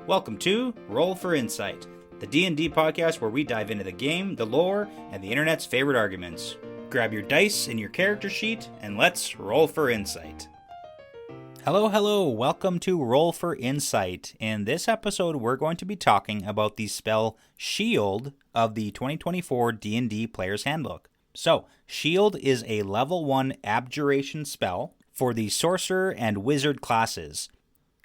Welcome to Roll for Insight, the D&D podcast where we dive into the game, the lore, and the internet's favorite arguments. Grab your dice and your character sheet, and let's roll for insight. Hello, welcome to Roll for Insight. In this episode, we're going to be talking about the spell Shield of the 2024 D&D Player's Handbook. So, Shield is a level 1 abjuration spell for the Sorcerer and Wizard classes.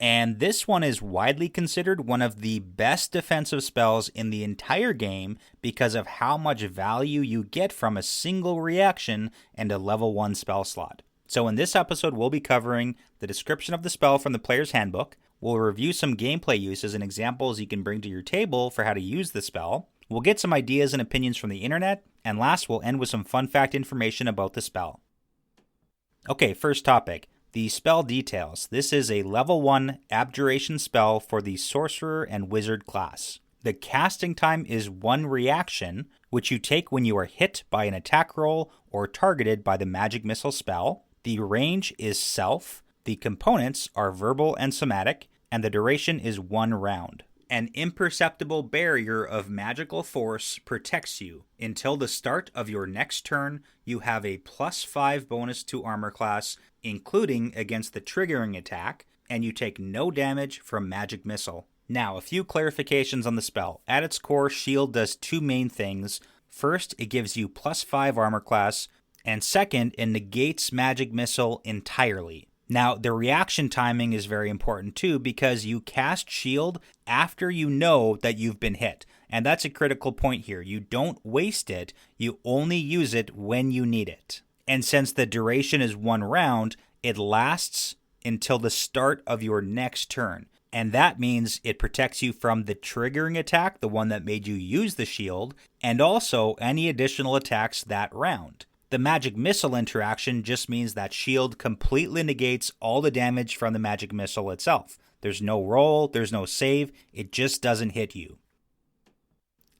And this one is widely considered one of the best defensive spells in the entire game because of how much value you get from a single reaction and a level 1 spell slot. So in this episode, we'll be covering the description of the spell from the Player's Handbook. We'll review some gameplay uses and examples you can bring to your table for how to use the spell. We'll get some ideas and opinions from the internet. And last, we'll end with some fun fact information about the spell. Okay, first topic. The spell details. This is a level 1 abjuration spell for the Sorcerer and Wizard class. The casting time is 1 reaction, which you take when you are hit by an attack roll or targeted by the magic missile spell. The range is self. The components are verbal and somatic, and the duration is 1 round. An imperceptible barrier of magical force protects you. Until the start of your next turn, you have a +5 bonus to armor class, including against the triggering attack, and you take no damage from magic missile. Now, a few clarifications on the spell. At its core, Shield does 2 main things. First, it gives you +5 armor class, and second, it negates magic missile entirely. Now, the reaction timing is very important too because you cast Shield after you know that you've been hit. And that's a critical point here. You don't waste it, you only use it when you need it. And since the duration is 1 round, it lasts until the start of your next turn. And that means it protects you from the triggering attack, the one that made you use the shield, and also any additional attacks that round. The magic missile interaction just means that shield completely negates all the damage from the magic missile itself. There's no roll, there's no save, it just doesn't hit you.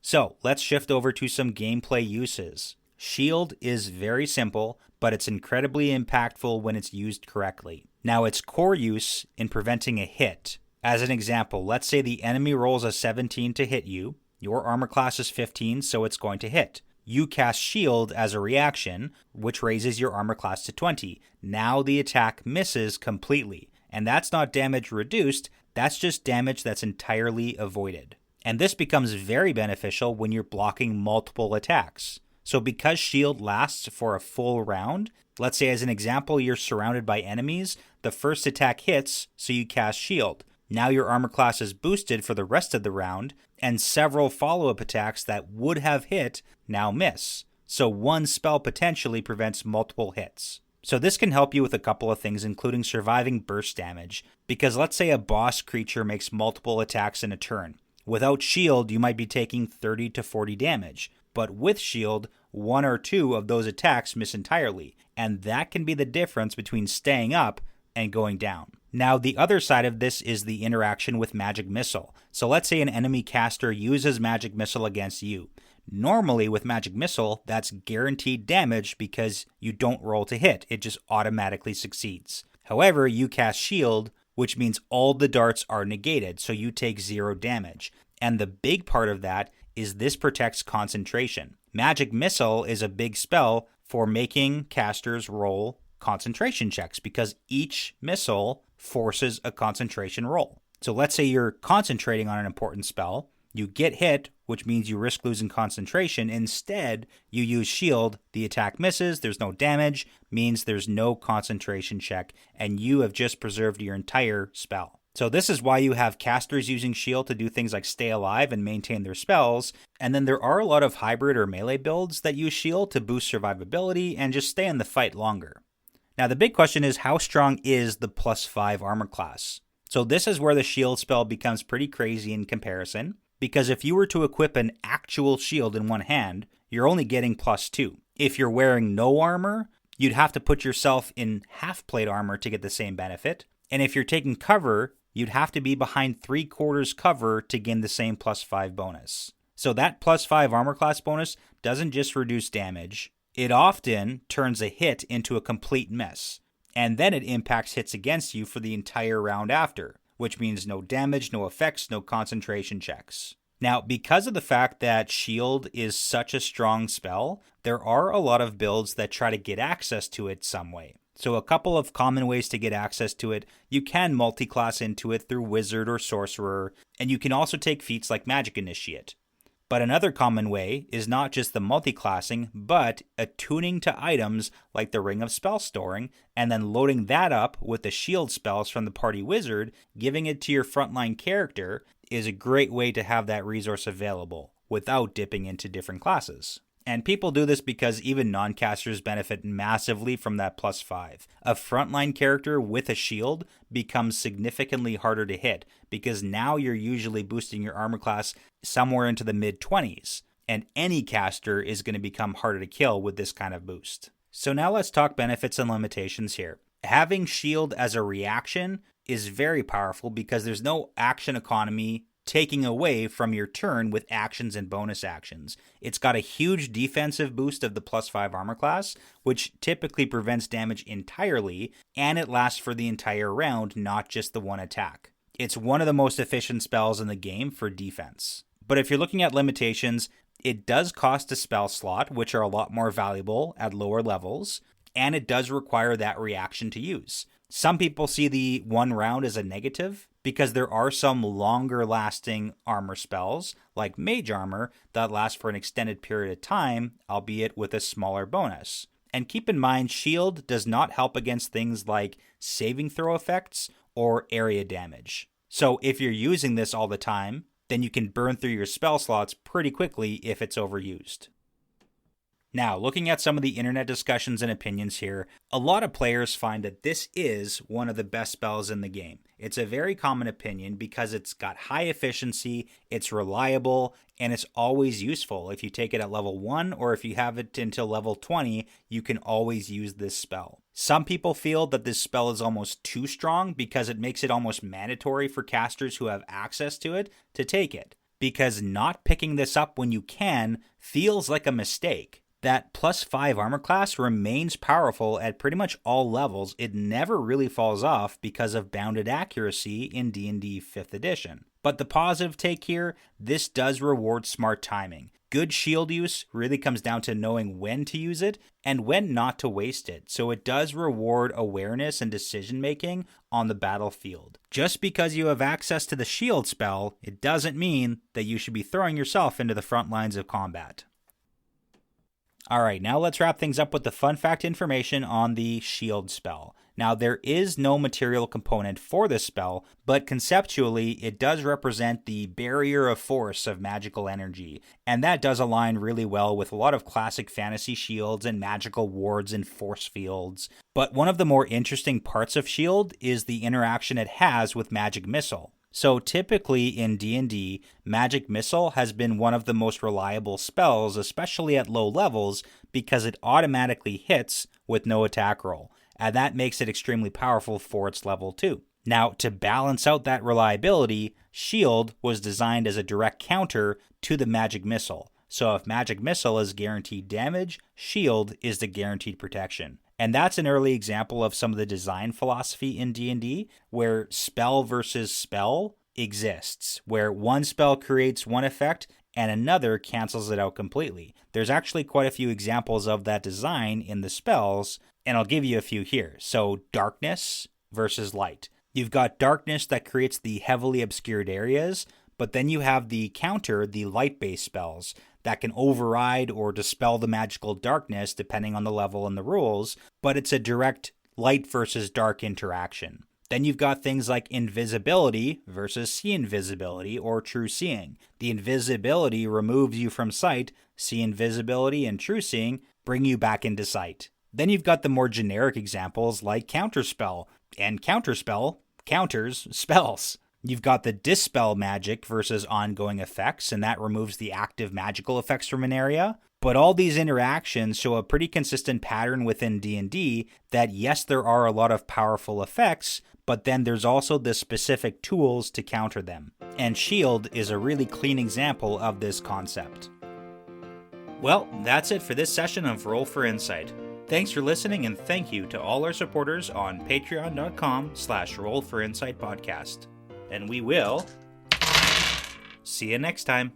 So, let's shift over to some gameplay uses. Shield is very simple, but it's incredibly impactful when it's used correctly. Now, its core use in preventing a hit. As an example, let's say the enemy rolls a 17 to hit you. Your armor class is 15, so it's going to hit. You cast Shield as a reaction, which raises your armor class to 20. Now the attack misses completely. And that's not damage reduced, that's just damage that's entirely avoided. And this becomes very beneficial when you're blocking multiple attacks. So because Shield lasts for a full round, let's say as an example you're surrounded by enemies, the first attack hits, so you cast Shield. Now your armor class is boosted for the rest of the round, and several follow-up attacks that would have hit now miss. So one spell potentially prevents multiple hits. So this can help you with a couple of things, including surviving burst damage, because let's say a boss creature makes multiple attacks in a turn. Without Shield, you might be taking 30 to 40 damage, but with Shield, 1 or 2 of those attacks miss entirely, and that can be the difference between staying up and going down. Now, the other side of this is the interaction with Magic Missile. So let's say an enemy caster uses Magic Missile against you. Normally, with Magic Missile, that's guaranteed damage because you don't roll to hit. It just automatically succeeds. However, you cast Shield, which means all the darts are negated, so you take 0 damage. And the big part of that is this protects concentration. Magic Missile is a big spell for making casters roll concentration checks because each missile forces a concentration roll. So let's say you're concentrating on an important spell, you get hit, which means you risk losing concentration. Instead, you use Shield, the attack misses, there's no damage, means there's no concentration check, and you have just preserved your entire spell. So this is why you have casters using Shield to do things like stay alive and maintain their spells, and then there are a lot of hybrid or melee builds that use Shield to boost survivability and just stay in the fight longer. Now, the big question is, how strong is the +5 armor class? So this is where the Shield spell becomes pretty crazy in comparison, because if you were to equip an actual shield in one hand, you're only getting +2. If you're wearing no armor, you'd have to put yourself in half-plate armor to get the same benefit. And if you're taking cover, you'd have to be behind 3/4 cover to gain the same +5 bonus. So that +5 armor class bonus doesn't just reduce damage, it often turns a hit into a complete miss, and then it impacts hits against you for the entire round after, which means no damage, no effects, no concentration checks. Now, because of the fact that Shield is such a strong spell, there are a lot of builds that try to get access to it some way. So a couple of common ways to get access to it: you can multi-class into it through Wizard or Sorcerer, and you can also take feats like Magic Initiate. But another common way is not just the multi-classing, but attuning to items like the Ring of Spell Storing, and then loading that up with the shield spells from the party wizard, giving it to your frontline character, is a great way to have that resource available without dipping into different classes. And people do this because even non-casters benefit massively from that +5. A frontline character with a shield becomes significantly harder to hit because now you're usually boosting your armor class somewhere into the mid-20s, and any caster is going to become harder to kill with this kind of boost. So now let's talk benefits and limitations here. Having shield as a reaction is very powerful because there's no action economy taking away from your turn with actions and bonus actions. It's got a huge defensive boost of the +5 armor class, which typically prevents damage entirely, and it lasts for the entire round, not just the one attack. It's one of the most efficient spells in the game for defense. But if you're looking at limitations, it does cost a spell slot, which are a lot more valuable at lower levels, and it does require that reaction to use. Some people see the one round as a negative because there are some longer lasting armor spells like Mage Armor that last for an extended period of time, albeit with a smaller bonus. And keep in mind, Shield does not help against things like saving throw effects or area damage. So if you're using this all the time, then you can burn through your spell slots pretty quickly if it's overused. Now, looking at some of the internet discussions and opinions here, a lot of players find that this is one of the best spells in the game. It's a very common opinion because it's got high efficiency, it's reliable, and it's always useful. If you take it at level 1 or if you have it until level 20, you can always use this spell. Some people feel that this spell is almost too strong because it makes it almost mandatory for casters who have access to it to take it, because not picking this up when you can feels like a mistake. That +5 armor class remains powerful at pretty much all levels. It never really falls off because of bounded accuracy in D&D 5th edition. But the positive take here, this does reward smart timing. Good shield use really comes down to knowing when to use it and when not to waste it. So it does reward awareness and decision making on the battlefield. Just because you have access to the shield spell, it doesn't mean that you should be throwing yourself into the front lines of combat. Alright, now let's wrap things up with the fun fact information on the shield spell. Now, there is no material component for this spell, but conceptually, it does represent the barrier of force of magical energy, and that does align really well with a lot of classic fantasy shields and magical wards and force fields. But one of the more interesting parts of shield is the interaction it has with magic missile. So typically in D&D, Magic Missile has been one of the most reliable spells, especially at low levels, because it automatically hits with no attack roll, and that makes it extremely powerful for its level 2. Now, to balance out that reliability, Shield was designed as a direct counter to the Magic Missile. So if Magic Missile is guaranteed damage, Shield is the guaranteed protection. And that's an early example of some of the design philosophy in D&D, where spell versus spell exists, where one spell creates one effect and another cancels it out completely. There's actually quite a few examples of that design in the spells, and I'll give you a few here. So darkness versus light. You've got darkness that creates the heavily obscured areas, but then you have the counter, the light-based spells, that can override or dispel the magical darkness depending on the level and the rules, but it's a direct light versus dark interaction. Then you've got things like invisibility versus see invisibility or true seeing. The invisibility removes you from sight, see invisibility and true seeing bring you back into sight. Then you've got the more generic examples like counterspell, and counterspell counters spells. You've got the dispel magic versus ongoing effects, and that removes the active magical effects from an area. But all these interactions show a pretty consistent pattern within D&D that yes, there are a lot of powerful effects, but then there's also the specific tools to counter them. And Shield is a really clean example of this concept. Well, that's it for this session of Roll for Insight. Thanks for listening, and thank you to all our supporters on patreon.com/rollforinsightpodcast. and we will see you next time.